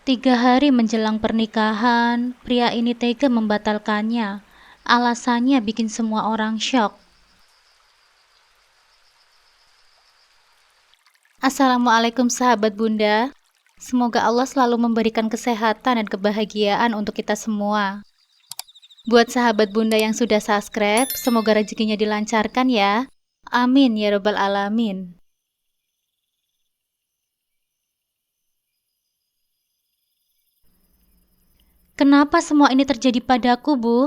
3 hari menjelang pernikahan, pria ini tega membatalkannya. Alasannya bikin semua orang syok. Assalamualaikum sahabat Bunda. Semoga Allah selalu memberikan kesehatan dan kebahagiaan untuk kita semua. Buat sahabat Bunda yang sudah subscribe, semoga rezekinya dilancarkan ya. Amin ya robbal alamin. Kenapa semua ini terjadi padaku, Bu?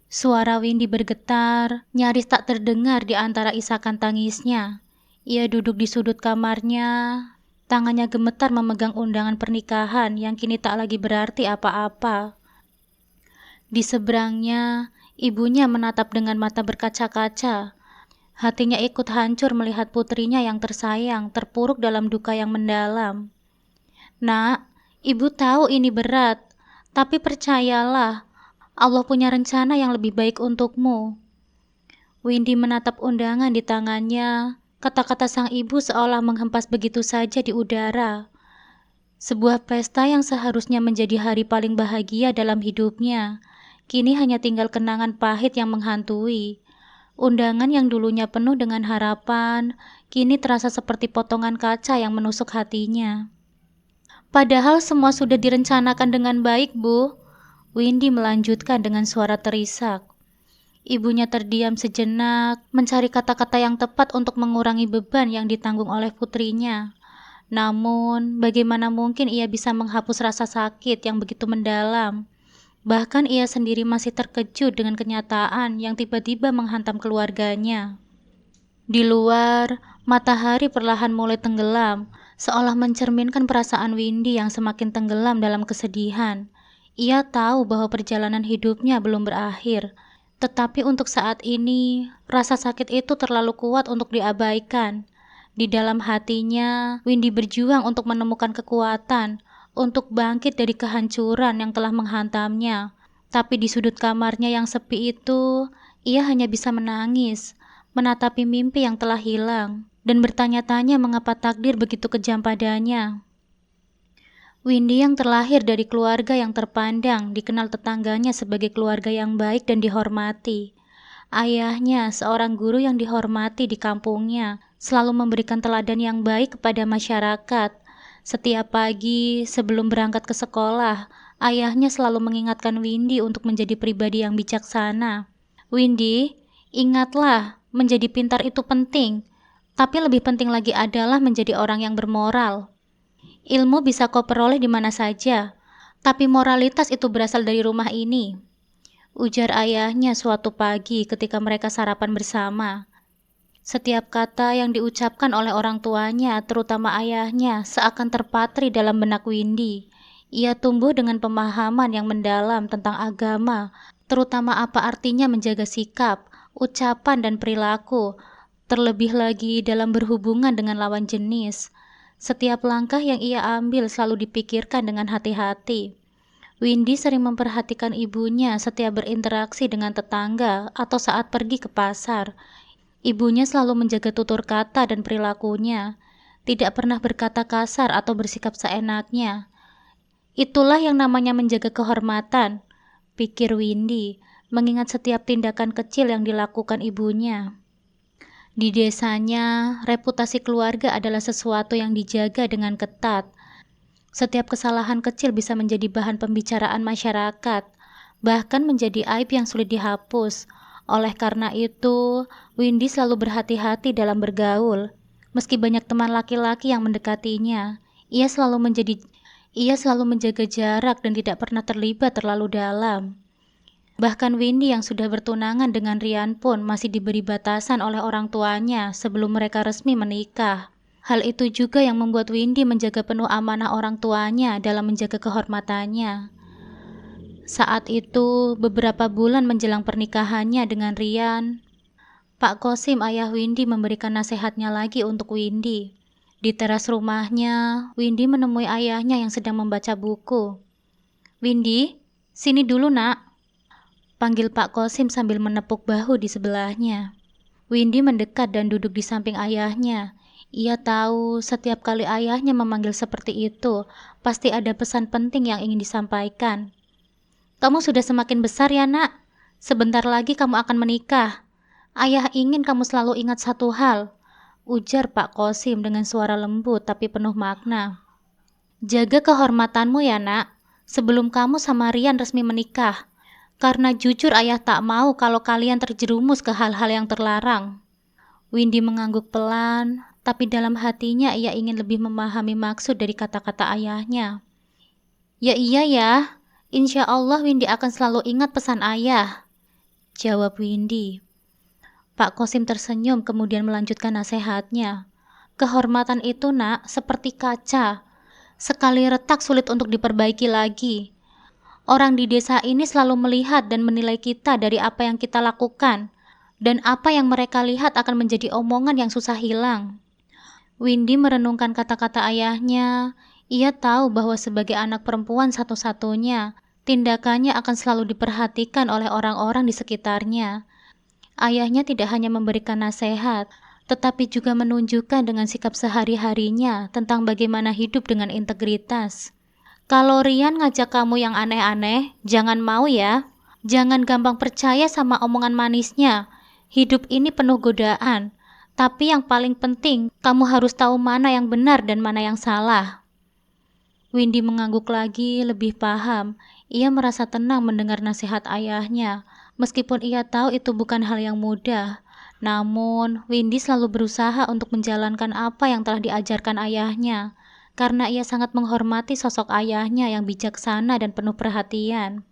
Suara Windy bergetar, nyaris tak terdengar di antara isakan tangisnya. Ia duduk di sudut kamarnya, tangannya gemetar memegang undangan pernikahan yang kini tak lagi berarti apa-apa. Di seberangnya, ibunya menatap dengan mata berkaca-kaca. Hatinya ikut hancur melihat putrinya yang tersayang terpuruk dalam duka yang mendalam. Nak, ibu tahu ini berat, tapi percayalah, Allah punya rencana yang lebih baik untukmu. Windy menatap undangan di tangannya. Kata-kata sang ibu seolah menghempas begitu saja di udara. Sebuah pesta yang seharusnya menjadi hari paling bahagia dalam hidupnya, kini hanya tinggal kenangan pahit yang menghantui. Undangan yang dulunya penuh dengan harapan, kini terasa seperti potongan kaca yang menusuk hatinya. Padahal semua sudah direncanakan dengan baik, Bu. Windy melanjutkan dengan suara terisak. Ibunya terdiam sejenak, mencari kata-kata yang tepat untuk mengurangi beban yang ditanggung oleh putrinya. Namun, bagaimana mungkin ia bisa menghapus rasa sakit yang begitu mendalam? Bahkan ia sendiri masih terkejut dengan kenyataan yang tiba-tiba menghantam keluarganya. Di luar, matahari perlahan mulai tenggelam, seolah mencerminkan perasaan Windy yang semakin tenggelam dalam kesedihan. Ia tahu bahwa perjalanan hidupnya belum berakhir, tetapi untuk saat ini, rasa sakit itu terlalu kuat untuk diabaikan. Di dalam hatinya, Windy berjuang untuk menemukan kekuatan, untuk bangkit dari kehancuran yang telah menghantamnya. Tapi di sudut kamarnya yang sepi itu, ia hanya bisa menangis, menatapi mimpi yang telah hilang, dan bertanya-tanya mengapa takdir begitu kejam padanya. Windy yang terlahir dari keluarga yang terpandang, dikenal tetangganya sebagai keluarga yang baik dan dihormati. Ayahnya, seorang guru yang dihormati di kampungnya, selalu memberikan teladan yang baik kepada masyarakat. Setiap pagi, sebelum berangkat ke sekolah, ayahnya selalu mengingatkan Windy untuk menjadi pribadi yang bijaksana. Windy, ingatlah, menjadi pintar itu penting, tapi lebih penting lagi adalah menjadi orang yang bermoral. Ilmu bisa kau peroleh di mana saja, tapi moralitas itu berasal dari rumah ini, ujar ayahnya suatu pagi ketika mereka sarapan bersama. Setiap kata yang diucapkan oleh orang tuanya, terutama ayahnya, seakan terpatri dalam benak Windy. Ia tumbuh dengan pemahaman yang mendalam tentang agama, terutama apa artinya menjaga sikap, ucapan dan perilaku, terlebih lagi dalam berhubungan dengan lawan jenis. Setiap langkah yang ia ambil selalu dipikirkan dengan hati-hati. Windy sering memperhatikan ibunya setiap berinteraksi dengan tetangga atau saat pergi ke pasar. Ibunya selalu menjaga tutur kata dan perilakunya, tidak pernah berkata kasar atau bersikap seenaknya. Itulah yang namanya menjaga kehormatan, pikir Windy, mengingat setiap tindakan kecil yang dilakukan ibunya. Di desanya, reputasi keluarga adalah sesuatu yang dijaga dengan ketat. Setiap kesalahan kecil bisa menjadi bahan pembicaraan masyarakat, bahkan menjadi aib yang sulit dihapus. Oleh karena itu, Windy selalu berhati-hati dalam bergaul. Meski banyak teman laki-laki yang mendekatinya, ia selalu menjaga jarak dan tidak pernah terlibat terlalu dalam. Bahkan Windy yang sudah bertunangan dengan Rian pun masih diberi batasan oleh orang tuanya sebelum mereka resmi menikah. Hal itu juga yang membuat Windy menjaga penuh amanah orang tuanya dalam menjaga kehormatannya. Saat itu, beberapa bulan menjelang pernikahannya dengan Rian, Pak Kosim, ayah Windy, memberikan nasihatnya lagi untuk Windy. Di teras rumahnya, Windy menemui ayahnya yang sedang membaca buku. "Windy, sini dulu nak," panggil Pak Kosim sambil menepuk bahu di sebelahnya. Windy mendekat dan duduk di samping ayahnya. Ia tahu setiap kali ayahnya memanggil seperti itu, pasti ada pesan penting yang ingin disampaikan. Kamu sudah semakin besar ya nak, sebentar lagi kamu akan menikah. Ayah ingin kamu selalu ingat satu hal, ujar Pak Kosim dengan suara lembut tapi penuh makna. Jaga kehormatanmu ya nak, sebelum kamu sama Rian resmi menikah. Karena jujur ayah tak mau kalau kalian terjerumus ke hal-hal yang terlarang. Windy mengangguk pelan, tapi dalam hatinya ia ingin lebih memahami maksud dari kata-kata ayahnya. Ya iya ya, insya Allah Windy akan selalu ingat pesan ayah, jawab Windy. Pak Kosim tersenyum kemudian melanjutkan nasihatnya. Kehormatan itu nak seperti kaca, sekali retak sulit untuk diperbaiki lagi. Orang di desa ini selalu melihat dan menilai kita dari apa yang kita lakukan, dan apa yang mereka lihat akan menjadi omongan yang susah hilang. Windy merenungkan kata-kata ayahnya. Ia tahu bahwa sebagai anak perempuan satu-satunya, tindakannya akan selalu diperhatikan oleh orang-orang di sekitarnya. Ayahnya tidak hanya memberikan nasihat, tetapi juga menunjukkan dengan sikap sehari-harinya tentang bagaimana hidup dengan integritas. Kalau Rian ngajak kamu yang aneh-aneh, jangan mau ya. Jangan gampang percaya sama omongan manisnya. Hidup ini penuh godaan. Tapi yang paling penting, kamu harus tahu mana yang benar dan mana yang salah. Windy mengangguk lagi, lebih paham. Ia merasa tenang mendengar nasihat ayahnya. Meskipun ia tahu itu bukan hal yang mudah. Namun, Windy selalu berusaha untuk menjalankan apa yang telah diajarkan ayahnya. Karena ia sangat menghormati sosok ayahnya yang bijaksana dan penuh perhatian.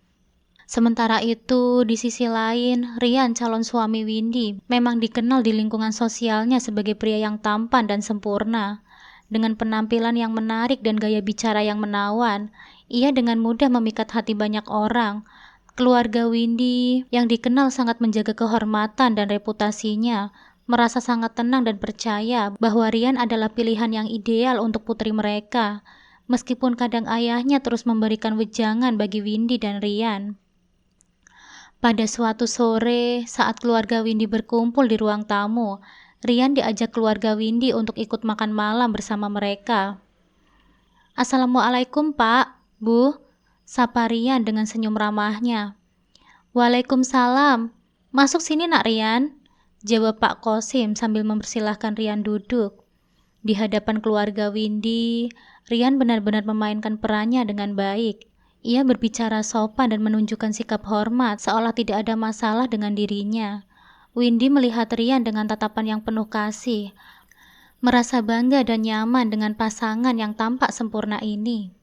Sementara itu, di sisi lain, Rian, calon suami Windy, memang dikenal di lingkungan sosialnya sebagai pria yang tampan dan sempurna. Dengan penampilan yang menarik dan gaya bicara yang menawan, ia dengan mudah memikat hati banyak orang. Keluarga Windy yang dikenal sangat menjaga kehormatan dan reputasinya, merasa sangat tenang dan percaya bahwa Rian adalah pilihan yang ideal untuk putri mereka, meskipun kadang ayahnya terus memberikan wejangan bagi Windy dan Rian. Pada suatu sore, saat keluarga Windy berkumpul di ruang tamu, Rian diajak keluarga Windy untuk ikut makan malam bersama mereka. Assalamualaikum Pak, Bu, sapa Rian dengan senyum ramahnya. Waalaikumsalam, masuk sini nak Rian, jawab Pak Kosim sambil mempersilahkan Rian duduk. Di hadapan keluarga Windy, Rian benar-benar memainkan perannya dengan baik. Ia berbicara sopan dan menunjukkan sikap hormat seolah tidak ada masalah dengan dirinya. Windy melihat Rian dengan tatapan yang penuh kasih, merasa bangga dan nyaman dengan pasangan yang tampak sempurna ini.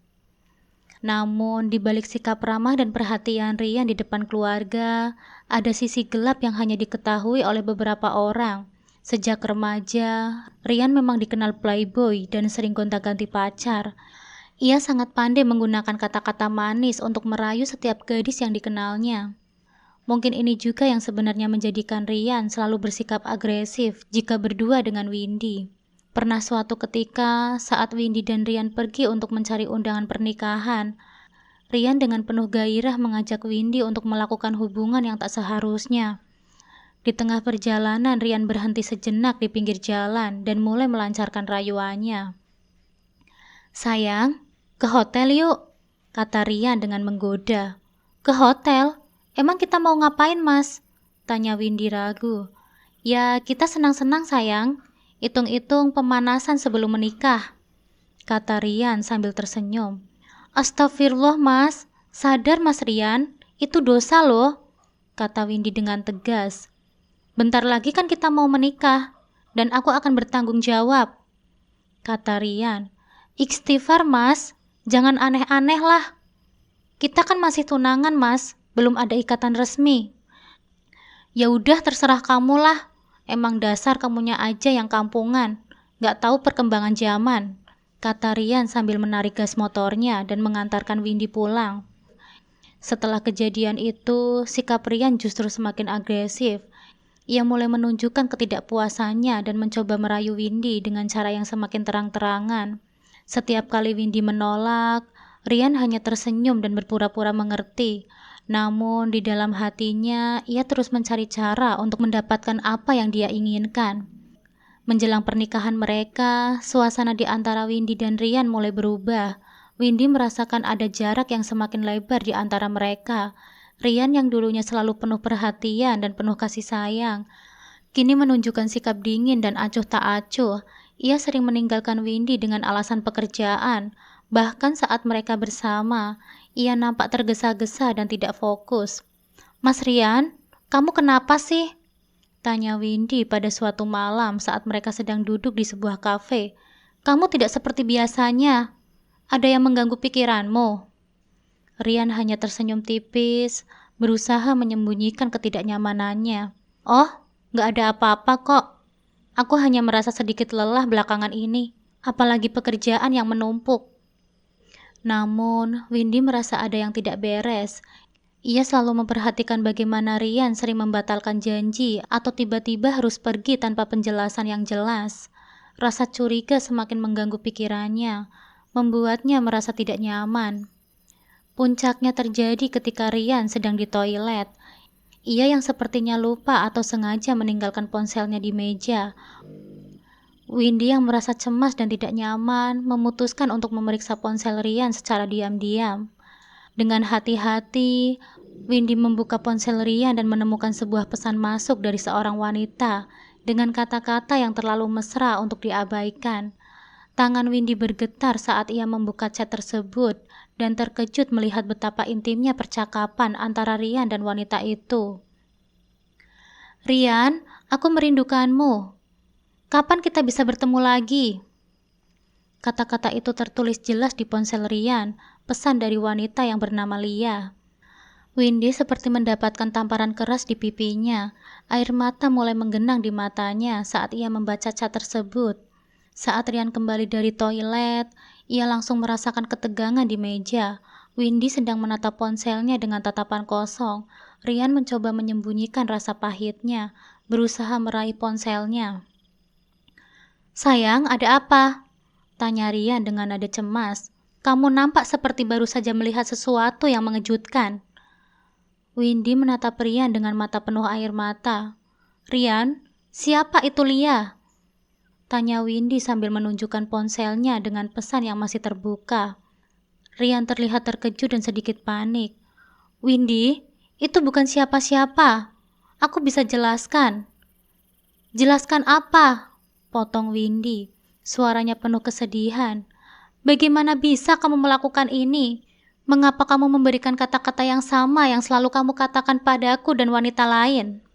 Namun, di balik sikap ramah dan perhatian Rian di depan keluarga, ada sisi gelap yang hanya diketahui oleh beberapa orang. Sejak remaja, Rian memang dikenal playboy dan sering gonta-ganti pacar. Ia sangat pandai menggunakan kata-kata manis untuk merayu setiap gadis yang dikenalnya. Mungkin ini juga yang sebenarnya menjadikan Rian selalu bersikap agresif jika berdua dengan Windy. Pernah suatu ketika, saat Windy dan Rian pergi untuk mencari undangan pernikahan, Rian dengan penuh gairah mengajak Windy untuk melakukan hubungan yang tak seharusnya. Di tengah perjalanan, Rian berhenti sejenak di pinggir jalan dan mulai melancarkan rayuannya. Sayang, ke hotel yuk, kata Rian dengan menggoda. Ke hotel? Emang kita mau ngapain mas? Tanya Windy ragu. Ya kita senang-senang sayang, hitung-hitung pemanasan sebelum menikah, kata Rian sambil tersenyum. Astagfirullah mas, sadar mas Rian, itu dosa loh, kata Windy dengan tegas. Bentar lagi kan kita mau menikah, dan aku akan bertanggung jawab, kata Rian. Istighfar mas, jangan aneh-aneh lah. Kita kan masih tunangan mas, belum ada ikatan resmi. Ya udah terserah kamu lah, emang dasar kamunya aja yang kampungan, gak tahu perkembangan zaman, kata Rian sambil menarik gas motornya dan mengantarkan Windy pulang. Setelah kejadian itu, sikap Rian justru semakin agresif. Ia mulai menunjukkan ketidakpuasannya dan mencoba merayu Windy dengan cara yang semakin terang-terangan. Setiap kali Windy menolak, Rian hanya tersenyum dan berpura-pura mengerti. Namun di dalam hatinya, ia terus mencari cara untuk mendapatkan apa yang dia inginkan. Menjelang pernikahan mereka, suasana di antara Windy dan Rian mulai berubah. Windy merasakan ada jarak yang semakin lebar di antara mereka. Rian yang dulunya selalu penuh perhatian dan penuh kasih sayang, kini menunjukkan sikap dingin dan acuh tak acuh. Ia sering meninggalkan Windy dengan alasan pekerjaan. Bahkan saat mereka bersama, ia nampak tergesa-gesa dan tidak fokus. "Mas Rian, kamu kenapa sih?" tanya Windy pada suatu malam saat mereka sedang duduk di sebuah kafe. "Kamu tidak seperti biasanya. Ada yang mengganggu pikiranmu?" Rian hanya tersenyum tipis, berusaha menyembunyikan ketidaknyamanannya. "Oh, gak ada apa-apa kok. Aku hanya merasa sedikit lelah belakangan ini, apalagi pekerjaan yang menumpuk." Namun, Windy merasa ada yang tidak beres. Ia selalu memperhatikan bagaimana Rian sering membatalkan janji atau tiba-tiba harus pergi tanpa penjelasan yang jelas. Rasa curiga semakin mengganggu pikirannya, membuatnya merasa tidak nyaman. Puncaknya terjadi ketika Rian sedang di toilet. Ia yang sepertinya lupa atau sengaja meninggalkan ponselnya di meja. Windy yang merasa cemas dan tidak nyaman memutuskan untuk memeriksa ponsel Rian secara diam-diam. Dengan hati-hati, Windy membuka ponsel Rian dan menemukan sebuah pesan masuk dari seorang wanita dengan kata-kata yang terlalu mesra untuk diabaikan. Tangan Windy bergetar saat ia membuka chat tersebut dan terkejut melihat betapa intimnya percakapan antara Rian dan wanita itu. "Rian, aku merindukanmu. Kapan kita bisa bertemu lagi?" Kata-kata itu tertulis jelas di ponsel Rian, pesan dari wanita yang bernama Lia. Windy seperti mendapatkan tamparan keras di pipinya. Air mata mulai menggenang di matanya saat ia membaca chat tersebut. Saat Rian kembali dari toilet, ia langsung merasakan ketegangan di meja. Windy sedang menatap ponselnya dengan tatapan kosong. Rian mencoba menyembunyikan rasa pahitnya, berusaha meraih ponselnya. "Sayang, ada apa?" tanya Rian dengan nada cemas. "Kamu nampak seperti baru saja melihat sesuatu yang mengejutkan." Windy menatap Rian dengan mata penuh air mata. "Rian, siapa itu Lia?" tanya Windy sambil menunjukkan ponselnya dengan pesan yang masih terbuka. Rian terlihat terkejut dan sedikit panik. "Windy, itu bukan siapa-siapa. Aku bisa jelaskan." "Jelaskan apa?" potong Windy. Suaranya penuh kesedihan. "Bagaimana bisa kamu melakukan ini? Mengapa kamu memberikan kata-kata yang sama yang selalu kamu katakan padaku dan wanita lain?"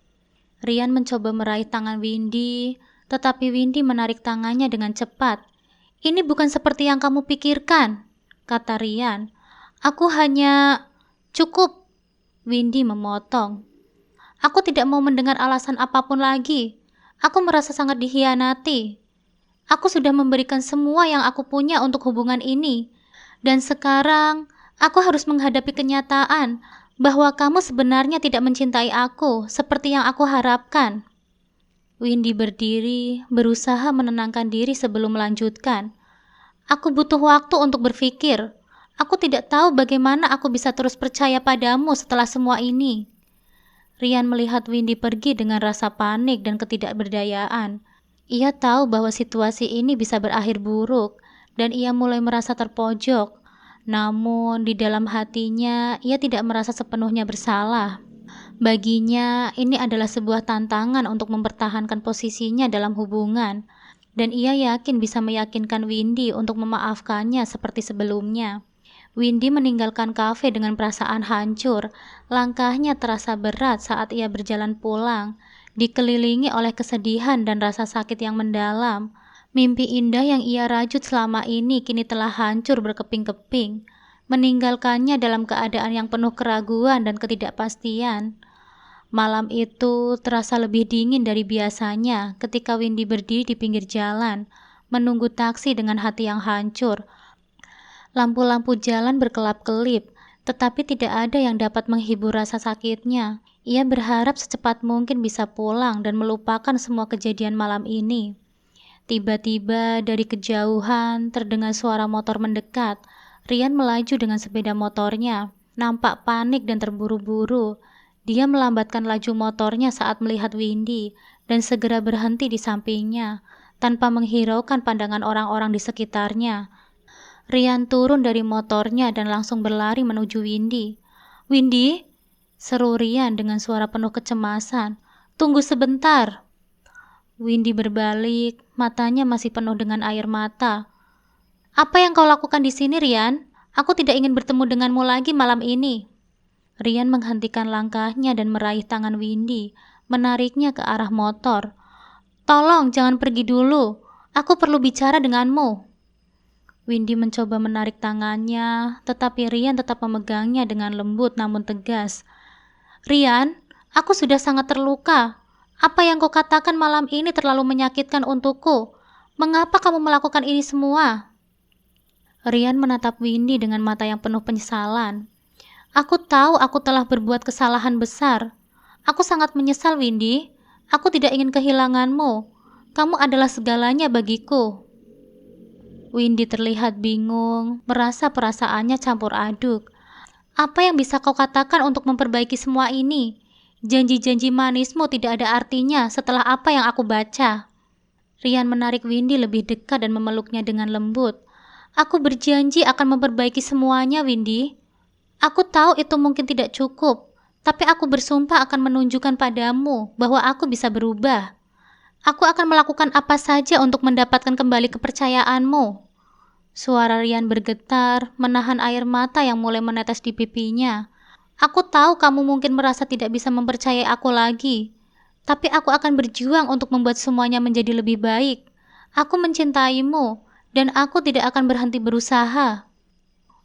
Rian mencoba meraih tangan Windy, tetapi Windy menarik tangannya dengan cepat. "Ini bukan seperti yang kamu pikirkan," kata Rian. "Aku hanya..." "Cukup," Windy memotong. "Aku tidak mau mendengar alasan apapun lagi. Aku merasa sangat dikhianati. Aku sudah memberikan semua yang aku punya untuk hubungan ini. Dan sekarang, aku harus menghadapi kenyataan bahwa kamu sebenarnya tidak mencintai aku seperti yang aku harapkan." Windy berdiri, berusaha menenangkan diri sebelum melanjutkan. "Aku butuh waktu untuk berpikir. Aku tidak tahu bagaimana aku bisa terus percaya padamu setelah semua ini." Rian melihat Windy pergi dengan rasa panik dan ketidakberdayaan. Ia tahu bahwa situasi ini bisa berakhir buruk, dan ia mulai merasa terpojok. Namun, di dalam hatinya, ia tidak merasa sepenuhnya bersalah. Baginya, ini adalah sebuah tantangan untuk mempertahankan posisinya dalam hubungan, dan ia yakin bisa meyakinkan Windy untuk memaafkannya seperti sebelumnya. Windy meninggalkan kafe dengan perasaan hancur. Langkahnya terasa berat saat ia berjalan pulang, dikelilingi oleh kesedihan dan rasa sakit yang mendalam. Mimpi indah yang ia rajut selama ini kini telah hancur berkeping-keping, meninggalkannya dalam keadaan yang penuh keraguan dan ketidakpastian. Malam itu terasa lebih dingin dari biasanya ketika Windy berdiri di pinggir jalan, menunggu taksi dengan hati yang hancur. Lampu-lampu jalan berkelap-kelip, tetapi tidak ada yang dapat menghibur rasa sakitnya. Ia berharap secepat mungkin bisa pulang dan melupakan semua kejadian malam ini. Tiba-tiba dari kejauhan terdengar suara motor mendekat. Rian melaju dengan sepeda motornya, nampak panik dan terburu-buru. Dia melambatkan laju motornya saat melihat Windy dan segera berhenti di sampingnya. tanpa menghiraukan pandangan orang-orang di sekitarnya. Rian turun dari motornya dan langsung berlari menuju Windy. "Windy?" seru Rian dengan suara penuh kecemasan. "Tunggu sebentar." Windy berbalik, matanya masih penuh dengan air mata. "Apa yang kau lakukan di sini, Rian? Aku tidak ingin bertemu denganmu lagi malam ini." Rian menghentikan langkahnya dan meraih tangan Windy, menariknya ke arah motor. "Tolong, jangan pergi dulu. Aku perlu bicara denganmu." Windy mencoba menarik tangannya, tetapi Rian tetap memegangnya dengan lembut namun tegas. "Rian, aku sudah sangat terluka. Apa yang kau katakan malam ini terlalu menyakitkan untukku. Mengapa kamu melakukan ini semua?" Rian menatap Windy dengan mata yang penuh penyesalan. "Aku tahu aku telah berbuat kesalahan besar. Aku sangat menyesal, Windy. Aku tidak ingin kehilanganmu. Kamu adalah segalanya bagiku." Windy terlihat bingung, merasa perasaannya campur aduk. "Apa yang bisa kau katakan untuk memperbaiki semua ini? Janji-janji manismu tidak ada artinya setelah apa yang aku baca." Rian menarik Windy lebih dekat dan memeluknya dengan lembut. "Aku berjanji akan memperbaiki semuanya, Windy. Aku tahu itu mungkin tidak cukup, tapi aku bersumpah akan menunjukkan padamu bahwa aku bisa berubah. Aku akan melakukan apa saja untuk mendapatkan kembali kepercayaanmu." Suara Rian bergetar, menahan air mata yang mulai menetes di pipinya. "Aku tahu kamu mungkin merasa tidak bisa mempercayai aku lagi, tapi aku akan berjuang untuk membuat semuanya menjadi lebih baik. Aku mencintaimu, dan aku tidak akan berhenti berusaha."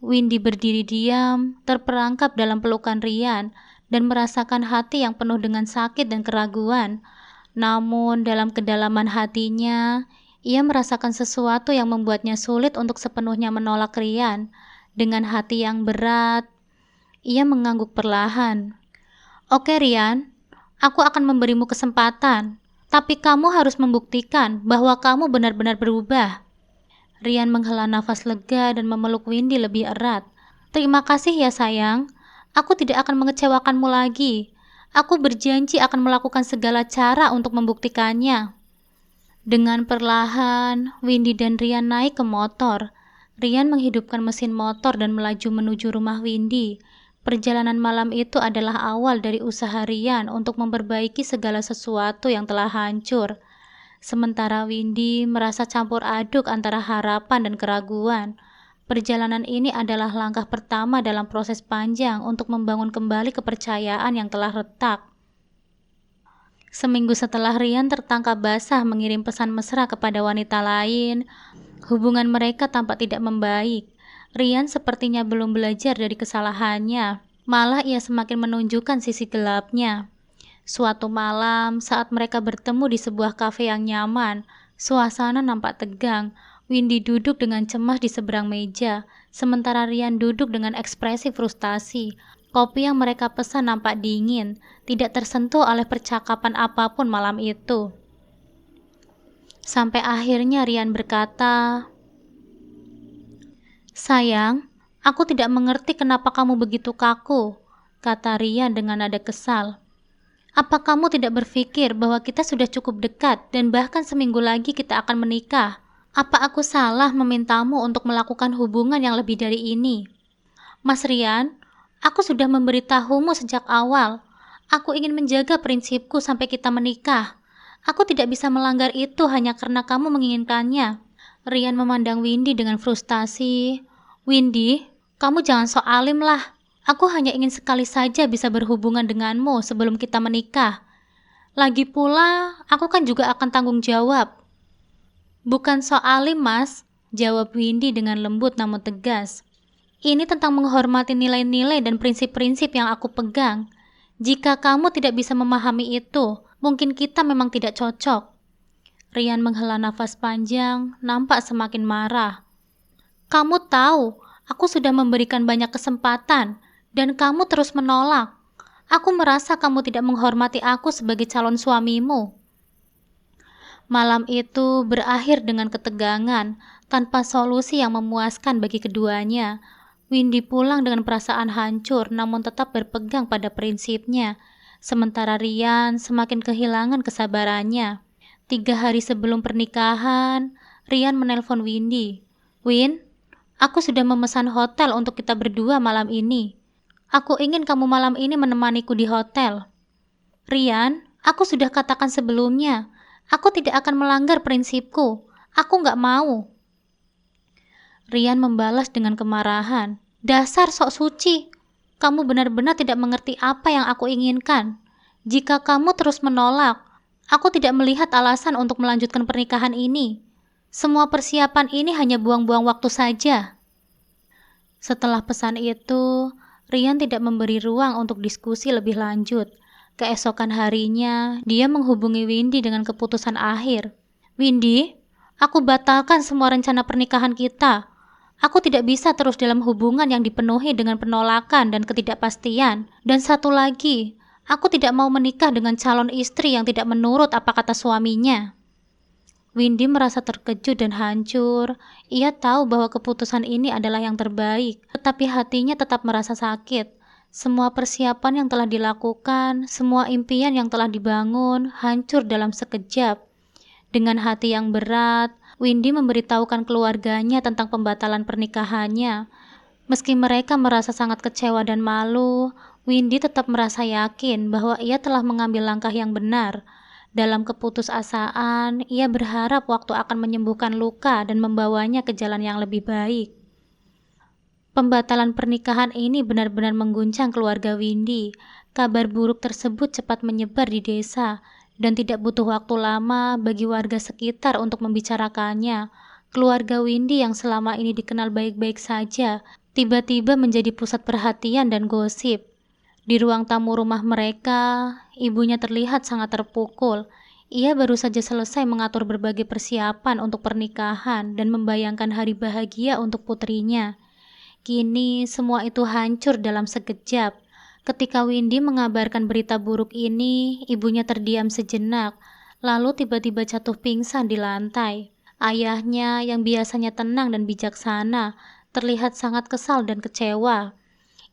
Windy berdiri diam, terperangkap dalam pelukan Rian, dan merasakan hati yang penuh dengan sakit dan keraguan. Namun, dalam kedalaman hatinya, ia merasakan sesuatu yang membuatnya sulit untuk sepenuhnya menolak Rian. Dengan hati yang berat, ia mengangguk perlahan. "Oke, Rian, aku akan memberimu kesempatan, tapi kamu harus membuktikan bahwa kamu benar-benar berubah." Rian menghela nafas lega dan memeluk Windy lebih erat. "Terima kasih ya sayang, aku tidak akan mengecewakanmu lagi. Aku berjanji akan melakukan segala cara untuk membuktikannya." Dengan perlahan, Windy dan Rian naik ke motor. Rian menghidupkan mesin motor dan melaju menuju rumah Windy. Perjalanan malam itu adalah awal dari usaha Rian untuk memperbaiki segala sesuatu yang telah hancur. Sementara Windy merasa campur aduk antara harapan dan keraguan. Perjalanan ini adalah langkah pertama dalam proses panjang untuk membangun kembali kepercayaan yang telah retak. Seminggu setelah Rian tertangkap basah mengirim pesan mesra kepada wanita lain, hubungan mereka tampak tidak membaik. Rian sepertinya belum belajar dari kesalahannya, malah ia semakin menunjukkan sisi gelapnya. Suatu malam, saat mereka bertemu di sebuah kafe yang nyaman, suasana nampak tegang. Windy duduk dengan cemas di seberang meja, sementara Rian duduk dengan ekspresi frustasi. Kopi yang mereka pesan nampak dingin, tidak tersentuh oleh percakapan apapun malam itu. Sampai akhirnya Rian berkata, "Sayang, aku tidak mengerti kenapa kamu begitu kaku," kata Rian dengan nada kesal. "Apa kamu tidak berpikir bahwa kita sudah cukup dekat dan bahkan seminggu lagi kita akan menikah? Apa aku salah memintamu untuk melakukan hubungan yang lebih dari ini?" "Mas Rian, aku sudah memberitahumu sejak awal. Aku ingin menjaga prinsipku sampai kita menikah. Aku tidak bisa melanggar itu hanya karena kamu menginginkannya." Rian memandang Windy dengan frustasi. "Windy, kamu jangan sok alim lah. Aku hanya ingin sekali saja bisa berhubungan denganmu sebelum kita menikah. Lagi pula, aku kan juga akan tanggung jawab." "Bukan sok alim, Mas," jawab Windy dengan lembut namun tegas. "Ini tentang menghormati nilai-nilai dan prinsip-prinsip yang aku pegang. Jika kamu tidak bisa memahami itu, mungkin kita memang tidak cocok." Rian menghela nafas panjang, nampak semakin marah. "Kamu tahu, aku sudah memberikan banyak kesempatan, dan kamu terus menolak. Aku merasa kamu tidak menghormati aku sebagai calon suamimu." Malam itu berakhir dengan ketegangan, tanpa solusi yang memuaskan bagi keduanya. Windy pulang dengan perasaan hancur namun tetap berpegang pada prinsipnya, sementara Rian semakin kehilangan kesabarannya. 3 hari sebelum pernikahan, Rian menelpon Windy. "Win, aku sudah memesan hotel untuk kita berdua malam ini. Aku ingin kamu malam ini menemaniku di hotel." "Rian, aku sudah katakan sebelumnya, aku tidak akan melanggar prinsipku. Aku nggak mau." Rian membalas dengan kemarahan. "Dasar sok suci. Kamu benar-benar tidak mengerti apa yang aku inginkan. Jika kamu terus menolak, aku tidak melihat alasan untuk melanjutkan pernikahan ini. Semua persiapan ini hanya buang-buang waktu saja." Setelah pesan itu, Rian tidak memberi ruang untuk diskusi lebih lanjut. Keesokan harinya, dia menghubungi Windy dengan keputusan akhir. "Windy, aku batalkan semua rencana pernikahan kita. Aku tidak bisa terus dalam hubungan yang dipenuhi dengan penolakan dan ketidakpastian. Dan satu lagi, aku tidak mau menikah dengan calon istri yang tidak menurut apa kata suaminya." Windy merasa terkejut dan hancur. Ia tahu bahwa keputusan ini adalah yang terbaik, tetapi hatinya tetap merasa sakit. Semua persiapan yang telah dilakukan, semua impian yang telah dibangun, hancur dalam sekejap. Dengan hati yang berat, Windy memberitahukan keluarganya tentang pembatalan pernikahannya. Meski mereka merasa sangat kecewa dan malu, Windy tetap merasa yakin bahwa ia telah mengambil langkah yang benar. Dalam keputusasaan, ia berharap waktu akan menyembuhkan luka dan membawanya ke jalan yang lebih baik. Pembatalan pernikahan ini benar-benar mengguncang keluarga Windy. Kabar buruk tersebut cepat menyebar di desa, dan tidak butuh waktu lama bagi warga sekitar untuk membicarakannya. Keluarga Windy yang selama ini dikenal baik-baik saja, tiba-tiba menjadi pusat perhatian dan gosip. Di ruang tamu rumah mereka, ibunya terlihat sangat terpukul. Ia baru saja selesai mengatur berbagai persiapan untuk pernikahan dan membayangkan hari bahagia untuk putrinya. Kini semua itu hancur dalam sekejap. Ketika Windy mengabarkan berita buruk ini, ibunya terdiam sejenak, lalu tiba-tiba jatuh pingsan di lantai. Ayahnya yang biasanya tenang dan bijaksana, terlihat sangat kesal dan kecewa.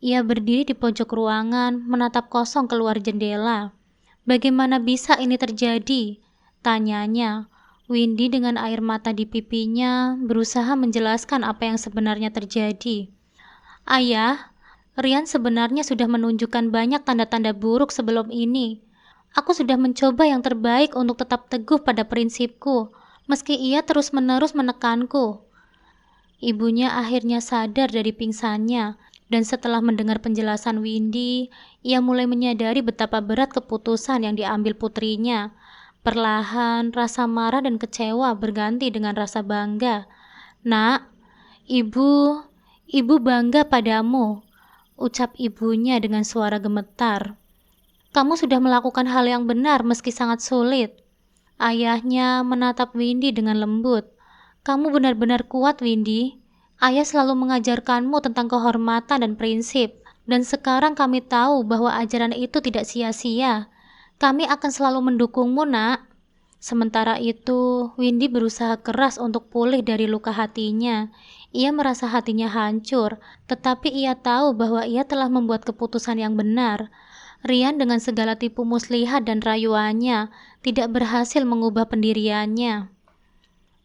Ia berdiri di pojok ruangan, menatap kosong keluar jendela. "Bagaimana bisa ini terjadi?" tanyanya. Windy dengan air mata di pipinya berusaha menjelaskan apa yang sebenarnya terjadi. "Ayah, Rian sebenarnya sudah menunjukkan banyak tanda-tanda buruk sebelum ini. Aku sudah mencoba yang terbaik untuk tetap teguh pada prinsipku, meski ia terus-menerus menekanku." Ibunya akhirnya sadar dari pingsannya, dan setelah mendengar penjelasan Windy, ia mulai menyadari betapa berat keputusan yang diambil putrinya. Perlahan, rasa marah dan kecewa berganti dengan rasa bangga. "Nak, ibu bangga padamu," ucap ibunya dengan suara gemetar. "Kamu sudah melakukan hal yang benar meski sangat sulit." Ayahnya menatap Windy dengan lembut. "Kamu benar-benar kuat, Windy. Ayah selalu mengajarkanmu tentang kehormatan dan prinsip, dan sekarang kami tahu bahwa ajaran itu tidak sia-sia. Kami akan selalu mendukungmu, Nak." Sementara itu, Windy berusaha keras untuk pulih dari luka hatinya. Ia merasa hatinya hancur, tetapi ia tahu bahwa ia telah membuat keputusan yang benar. Rian dengan segala tipu muslihat dan rayuannya tidak berhasil mengubah pendiriannya.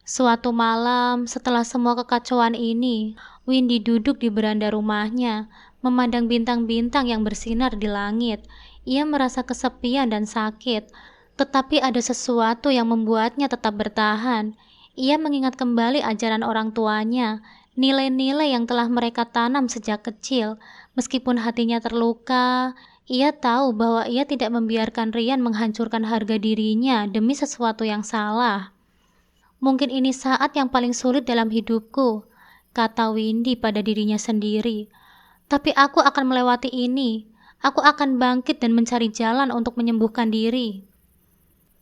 Suatu malam, setelah semua kekacauan ini, Windy duduk di beranda rumahnya, memandang bintang-bintang yang bersinar di langit. Ia merasa kesepian dan sakit, tetapi ada sesuatu yang membuatnya tetap bertahan. Ia mengingat kembali ajaran orang tuanya, nilai-nilai yang telah mereka tanam sejak kecil. Meskipun hatinya terluka, ia tahu bahwa ia tidak membiarkan Rian menghancurkan harga dirinya demi sesuatu yang salah. "Mungkin ini saat yang paling sulit dalam hidupku," kata Windy pada dirinya sendiri. "Tapi aku akan melewati ini. Aku akan bangkit dan mencari jalan untuk menyembuhkan diri."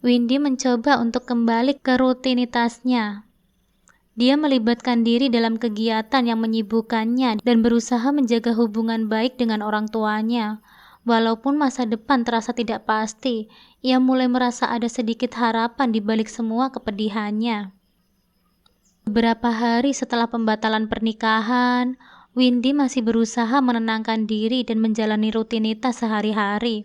Windy mencoba untuk kembali ke rutinitasnya. Dia melibatkan diri dalam kegiatan yang menyibukkannya dan berusaha menjaga hubungan baik dengan orang tuanya. Walaupun masa depan terasa tidak pasti, ia mulai merasa ada sedikit harapan di balik semua kepedihannya. Beberapa hari setelah pembatalan pernikahan, Windy masih berusaha menenangkan diri dan menjalani rutinitas sehari-hari.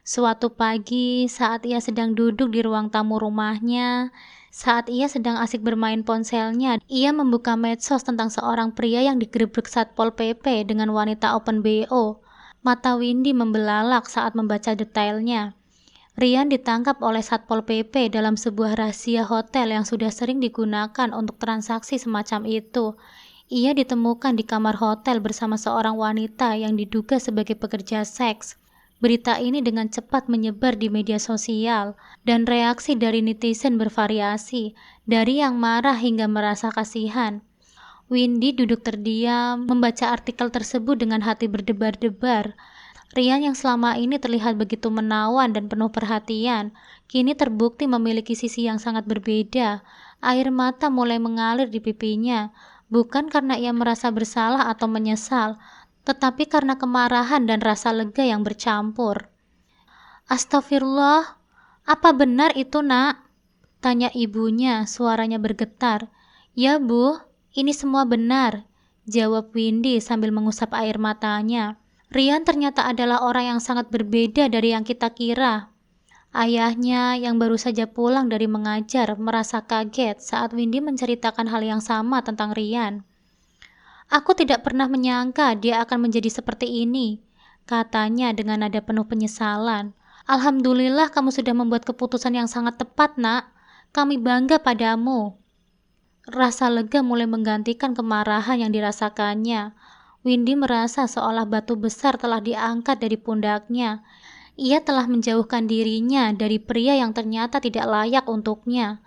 Suatu pagi, saat ia sedang duduk di ruang tamu rumahnya, saat ia sedang asik bermain ponselnya, ia membuka medsos tentang seorang pria yang digerebek Satpol PP dengan wanita open BO. Mata Windy membelalak saat membaca detailnya. Rian ditangkap oleh Satpol PP dalam sebuah rahasia hotel yang sudah sering digunakan untuk transaksi semacam itu. Ia ditemukan di kamar hotel bersama seorang wanita yang diduga sebagai pekerja seks. Berita ini dengan cepat menyebar di media sosial, dan reaksi dari netizen bervariasi, dari yang marah hingga merasa kasihan. Windy duduk terdiam, membaca artikel tersebut dengan hati berdebar-debar. Rian yang selama ini terlihat begitu menawan dan penuh perhatian, kini terbukti memiliki sisi yang sangat berbeda. Air mata mulai mengalir di pipinya, bukan karena ia merasa bersalah atau menyesal, tetapi karena kemarahan dan rasa lega yang bercampur. Astagfirullah, apa benar itu, Nak? Tanya ibunya, suaranya bergetar. Ya, Bu, ini semua benar, jawab Windy sambil mengusap air matanya. Rian ternyata adalah orang yang sangat berbeda dari yang kita kira. Ayahnya yang baru saja pulang dari mengajar merasa kaget saat Windy menceritakan hal yang sama tentang Rian. Aku tidak pernah menyangka dia akan menjadi seperti ini, katanya dengan nada penuh penyesalan. Alhamdulillah kamu sudah membuat keputusan yang sangat tepat, Nak. Kami bangga padamu. Rasa lega mulai menggantikan kemarahan yang dirasakannya. Windy merasa seolah batu besar telah diangkat dari pundaknya. Ia telah menjauhkan dirinya dari pria yang ternyata tidak layak untuknya.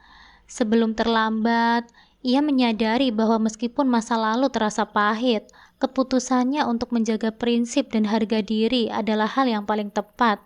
Sebelum terlambat, ia menyadari bahwa meskipun masa lalu terasa pahit, keputusannya untuk menjaga prinsip dan harga diri adalah hal yang paling tepat.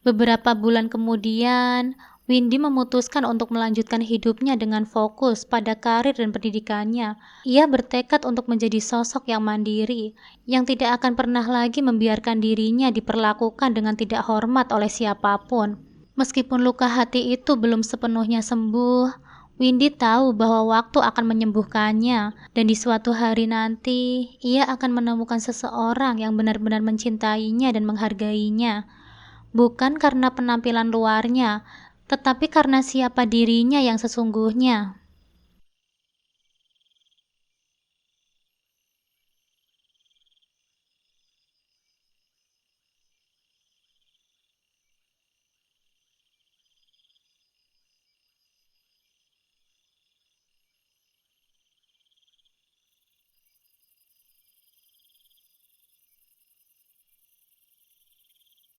Beberapa bulan kemudian, Windy memutuskan untuk melanjutkan hidupnya dengan fokus pada karir dan pendidikannya. Ia bertekad untuk menjadi sosok yang mandiri, yang tidak akan pernah lagi membiarkan dirinya diperlakukan dengan tidak hormat oleh siapapun. Meskipun luka hati itu belum sepenuhnya sembuh, Windy tahu bahwa waktu akan menyembuhkannya, dan di suatu hari nanti, ia akan menemukan seseorang yang benar-benar mencintainya dan menghargainya. Bukan karena penampilan luarnya, tetapi karena siapa dirinya yang sesungguhnya.